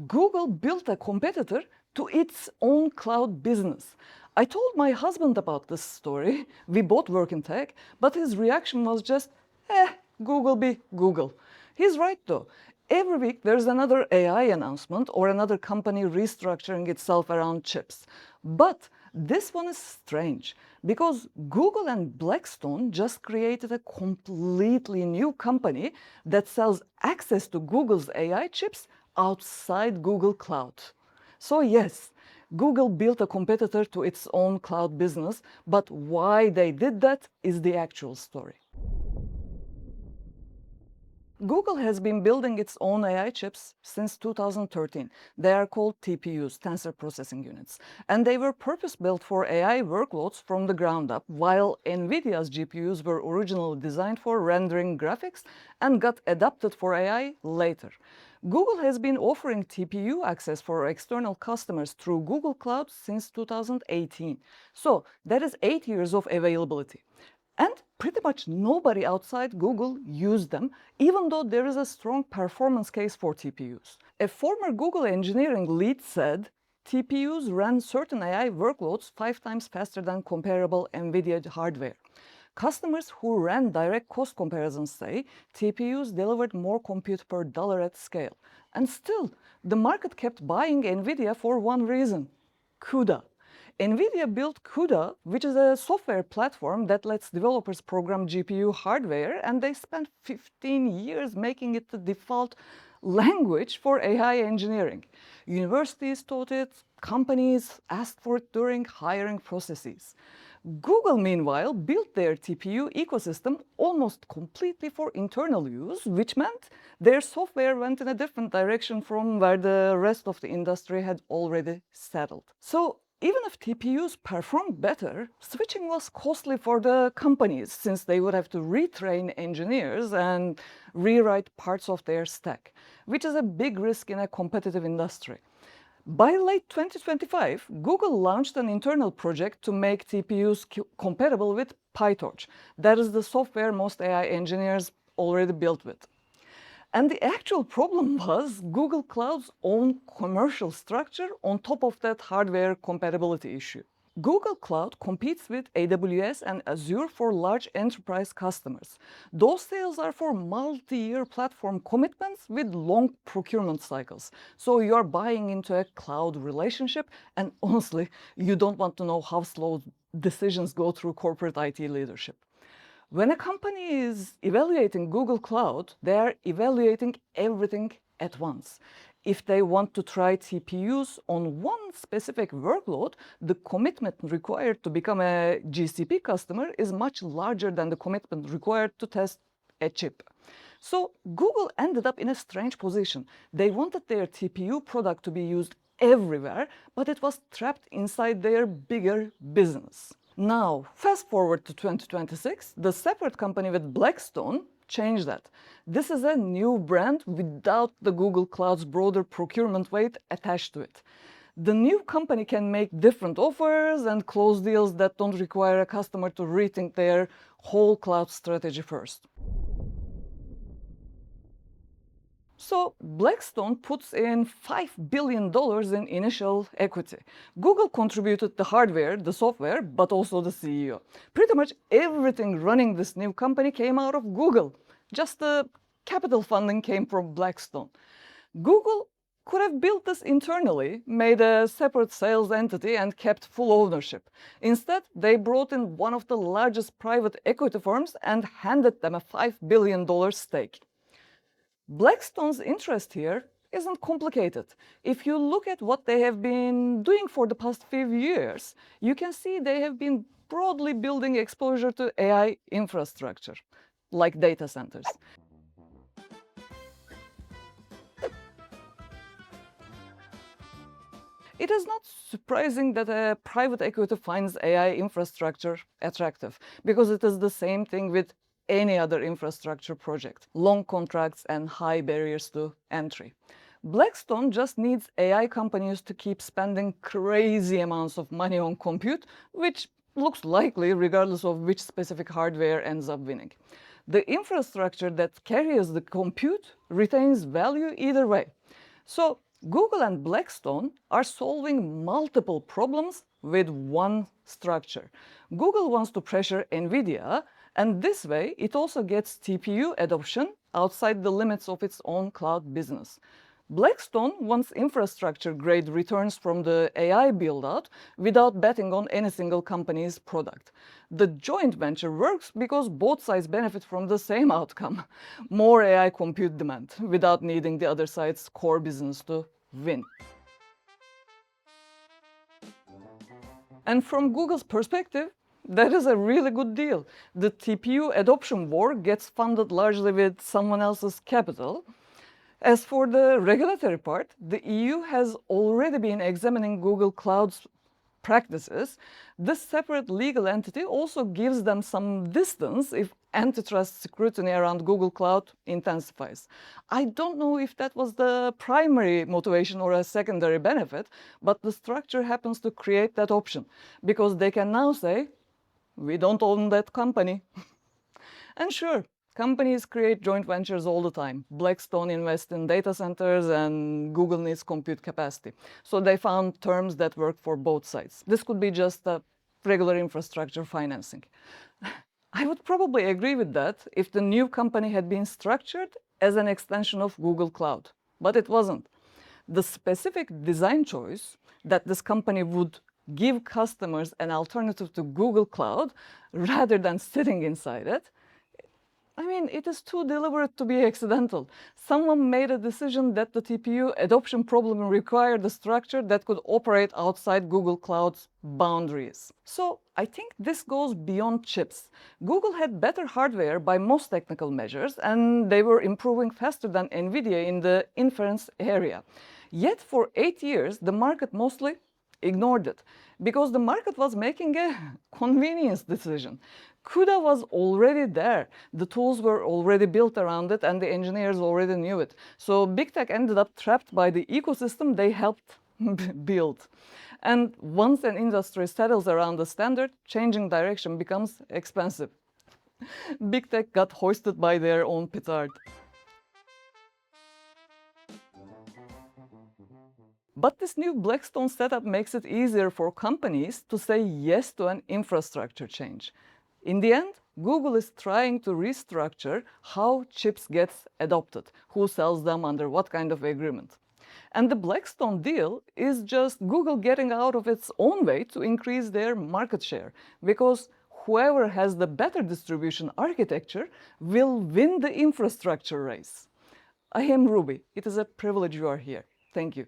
Google built a competitor to its own cloud business. I told my husband about this story. We both work in tech, but his reaction was just, Google be Google. He's right though. Every week there's another AI announcement or another company restructuring itself around chips. But this one is strange because Google and Blackstone just created a completely new company that sells access to Google's AI chips outside Google Cloud. So yes, Google built a competitor to its own cloud business, but why they did that is the actual story. Google has been building its own AI chips since 2013. They are called TPUs, Tensor Processing Units, and they were purpose-built for AI workloads from the ground up, while NVIDIA's GPUs were originally designed for rendering graphics and got adapted for AI later. Google has been offering TPU access for external customers through Google Cloud since 2018. So that is 8 years of availability. And pretty much nobody outside Google used them, even though there is a strong performance case for TPUs. A former Google engineering lead said, TPUs ran certain AI workloads 5 times faster than comparable NVIDIA hardware. Customers who ran direct cost comparisons say TPUs delivered more compute per dollar at scale. And still, the market kept buying NVIDIA for one reason: CUDA. NVIDIA built CUDA, which is a software platform that lets developers program GPU hardware, and they spent 15 years making it the default language for AI engineering. Universities taught it, companies asked for it during hiring processes. Google, meanwhile, built their TPU ecosystem almost completely for internal use, which meant their software went in a different direction from where the rest of the industry had already settled. So even if TPUs performed better, switching was costly for the companies since they would have to retrain engineers and rewrite parts of their stack, which is a big risk in a competitive industry. By late 2025, Google launched an internal project to make TPUs compatible with PyTorch. That is the software most AI engineers already built with. And the actual problem was Google Cloud's own commercial structure on top of that hardware compatibility issue. Google Cloud competes with AWS and Azure for large enterprise customers. Those sales are for multi-year platform commitments with long procurement cycles. So you're buying into a cloud relationship, and honestly, you don't want to know how slow decisions go through corporate IT leadership. When a company is evaluating Google Cloud, they are evaluating everything at once. If they want to try TPUs on one specific workload, the commitment required to become a GCP customer is much larger than the commitment required to test a chip. So Google ended up in a strange position. They wanted their TPU product to be used everywhere, but it was trapped inside their bigger business. Now, fast forward to 2026, the separate company with Blackstone changed that. This is a new brand without the Google Cloud's broader procurement weight attached to it. The new company can make different offers and close deals that don't require a customer to rethink their whole cloud strategy first. So Blackstone puts in $5 billion in initial equity. Google contributed the hardware, the software, but also the CEO. Pretty much everything running this new company came out of Google. Just the capital funding came from Blackstone. Google could have built this internally, made a separate sales entity, and kept full ownership. Instead, they brought in one of the largest private equity firms and handed them a $5 billion stake. Blackstone's interest here isn't complicated. If you look at what they have been doing for the past few years, you can see they have been broadly building exposure to AI infrastructure, like data centers. It is not surprising that a private equity finds AI infrastructure attractive, because it is the same thing with any other infrastructure project: long contracts and high barriers to entry. Blackstone just needs AI companies to keep spending crazy amounts of money on compute, which looks likely regardless of which specific hardware ends up winning. The infrastructure that carries the compute retains value either way. So Google and Blackstone are solving multiple problems with one structure. Google wants to pressure NVIDIA, and this way it also gets TPU adoption outside the limits of its own cloud business. Blackstone wants infrastructure-grade returns from the AI build-out without betting on any single company's product. The joint venture works because both sides benefit from the same outcome: more AI compute demand, without needing the other side's core business to win. And from Google's perspective, that is a really good deal. The TPU adoption war gets funded largely with someone else's capital. As for the regulatory part, the EU has already been examining Google Cloud's practices. This separate legal entity also gives them some distance if antitrust scrutiny around Google Cloud intensifies. I don't know if that was the primary motivation or a secondary benefit, but the structure happens to create that option because they can now say, we don't own that company. And sure, companies create joint ventures all the time. Blackstone invests in data centers and Google needs compute capacity. So they found terms that work for both sides. This could be just a regular infrastructure financing. I would probably agree with that if the new company had been structured as an extension of Google Cloud, but it wasn't. The specific design choice that this company would give customers an alternative to Google Cloud rather than sitting inside it, I mean, it is too deliberate to be accidental. Someone made a decision that the TPU adoption problem required a structure that could operate outside Google Cloud's boundaries. So I think this goes beyond chips. Google had better hardware by most technical measures, and they were improving faster than NVIDIA in the inference area. Yet for 8 years, the market mostly ignored it because the market was making a convenience decision. CUDA was already there. The tools were already built around it and the engineers already knew it. So big tech ended up trapped by the ecosystem they helped build. And once an industry settles around the standard, changing direction becomes expensive. Big tech got hoisted by their own petard. But this new Blackstone setup makes it easier for companies to say yes to an infrastructure change. In the end, Google is trying to restructure how chips get adopted, who sells them under what kind of agreement. And the Blackstone deal is just Google getting out of its own way to increase their market share, because whoever has the better distribution architecture will win the infrastructure race. I am Ruby. It is a privilege you are here. Thank you.